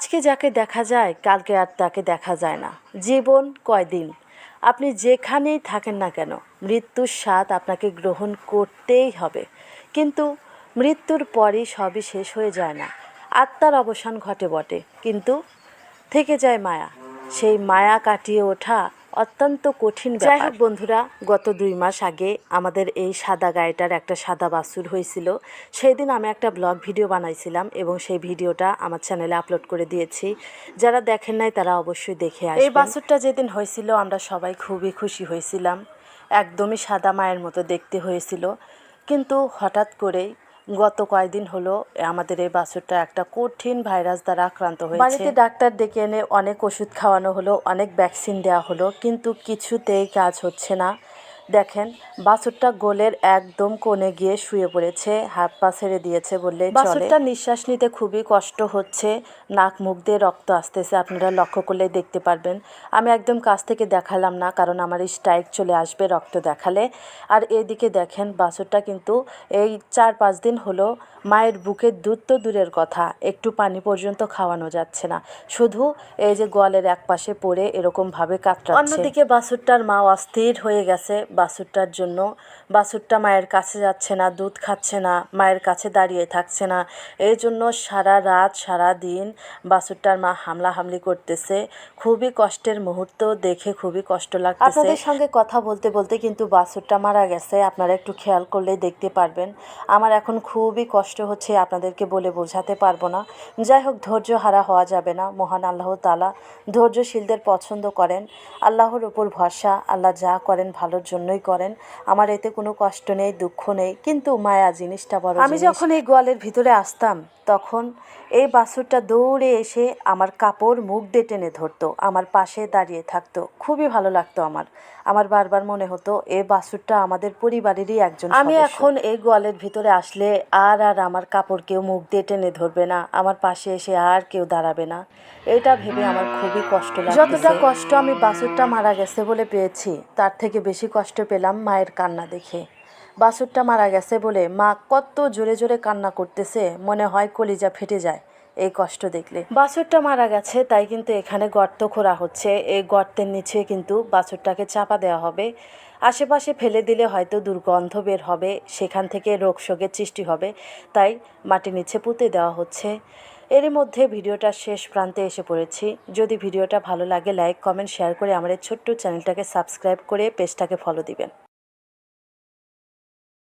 আজকে যাকে দেখা যায় কালকে আর তাকে দেখা যায় না। জীবন কয়দিন, আপনি যেখানেই থাকেন না কেন মৃত্যুর স্বাদ আপনাকে গ্রহণ করতেই হবে। কিন্তু মৃত্যুর পরই সবই শেষ হয়ে যায় না। আত্মার অবসান ঘটে বটে, কিন্তু থেকে যায় মায়া। সেই মায়া কাটিয়ে ওঠা অত্যন্ত কঠিন ব্যাপার। যাই হোক বন্ধুরা, গত 2 মাস আগে আমাদের এই সাদা গাইটার একটা সাদা বাছুর হয়েছিল। সেই দিন আমি একটা ব্লগ ভিডিও বানাইছিলাম এবং সেই ভিডিওটা আমার চ্যানেলে আপলোড করে দিয়েছি। যারা দেখেন নাই তারা অবশ্যই দেখে আসবেন। এই বাছুরটা যেদিন হয়েছিল আমরা সবাই খুবই খুশি হয়েছিলাম। একদমই সাদা মায়ের মতো দেখতে হয়েছিল। কিন্তু হঠাৎ করেই গত কয়েকদিন হলো আমাদের এই বাছুরটা একটা কঠিন ভাইরাস দ্বারা আক্রান্ত হয়েছে। বাড়িতে ডাক্তার ডেকে এনে অনেক ওষুধ খাওয়ানো হলো, অনেক ভ্যাকসিন দেওয়া হলো, কিন্তু কিছুতেই কাজ হচ্ছে না। দেখেন বাছুরটা গোলের একদম কোণে গিয়ে শুয়ে পড়েছে, হাত পা ছেড়ে দিয়েছে বললেই চলে। বাছুরটা নিঃশ্বাস নিতে খুবই কষ্ট হচ্ছে, নাক মুখ দিয়ে রক্ত আসতেছে, আপনারা লক্ষ্য করলেই দেখতে পারবেন। আমি একদম কাছ থেকে দেখালাম না, কারণ আমার স্ট্রাইক চলে আসবে রক্ত দেখালে। আর এদিকে দেখেন বাছুরটা কিন্তু এই 4-5 দিন হলো মায়ের বুকের দুধ তো দূরের কথা, একটু পানি পর্যন্ত খাওয়ানো যাচ্ছে না, শুধু এই যে গোয়ালের এক পাশে পড়ে এরকমভাবে কাতরাচ্ছে। অন্যদিকে বাছুরটার মা অস্থির হয়ে গেছে বাছুরটার জন্য। বাছুরটা মায়ের কাছে যাচ্ছে না, দুধ খাচ্ছে না, মায়ের কাছে দাঁড়িয়ে থাকছে না। এই জন্য সারা রাত সারা দিন বাছুরটার মা হামলাহামলি করতেছে। খুবই কষ্টের মুহূর্ত, দেখে খুবই কষ্ট লাগতেছে। আপনাদের সঙ্গে কথা বলতে বলতে কিন্তু বাছুরটা মারা গেছে, আপনারা একটু খেয়াল করলেই দেখতে পারবেন। আমার এখন খুবই কষ্ট হচ্ছে, আপনাদেরকে বলে বোঝাতে পারবো না। যাই হোক, ধৈর্য হারা হওয়া যাবে না। মহান আল্লাহ তাআলা ধৈর্যশীলদের পছন্দ করেন। আল্লাহর উপর ভরসা, আল্লাহ যা করেন ভালোর জন্যই করেন। আমার এতে কোনো কষ্ট নেই, দুঃখ নেই, কিন্তু মায়া জিনিসটা বড়। আমি যখন এই গোয়ালের ভিতরে আসতাম তখন এই বাছুরটা দৌড়ে এসে আমার কাপড় মুখ দিয়ে টেনে ধরতো, আমার পাশে দাঁড়িয়ে থাকতো, খুবই ভালো লাগতো আমার বারবার মনে হতো এই বাছুরটা আমাদের পরিবারেরই একজন সদস্য। আমি এখন এই গোয়ালের ভিতরে আসলে আর আমার কাপড় কেউ মুখ দিয়ে টেনে ধরবে না, আমার পাশে এসে আর কেউ দাঁড়াবে না, এটা ভেবে আমার খুবই কষ্ট লাগে। যতটা কষ্ট আমি বাছুরটা মারা গেছে বলে পেয়েছি, তার থেকে বেশি কষ্ট পেলাম মায়ের কান্না দেখে। বাছুরটা মারা গেছে বলে মা কত জোরে জোরে কান্না করতেছে, মনে হয় কলিজা ফেটে যায় এই কষ্ট দেখলে। বাছুরটা মারা গেছে তাই কিন্তু এখানে গর্ত খোঁড়া হচ্ছে, এই গর্তের নিচে কিন্তু বাছুরটাকে চাপা দেওয়া হবে। আশেপাশে ফেলে দিলে হয়তো দুর্গন্ধ বের হবে, সেখান থেকে রোগ শোকের সৃষ্টি হবে, তাই মাটির নিচে পুঁতে দেওয়া হচ্ছে। এরই মধ্যে ভিডিওটা শেষ প্রান্তে এসে পড়েছি। যদি ভিডিওটা ভালো লাগে লাইক কমেন্ট শেয়ার করে আমার এই ছোট্ট চ্যানেলটাকে সাবস্ক্রাইব করে পেজটাকে ফলো দিবেন।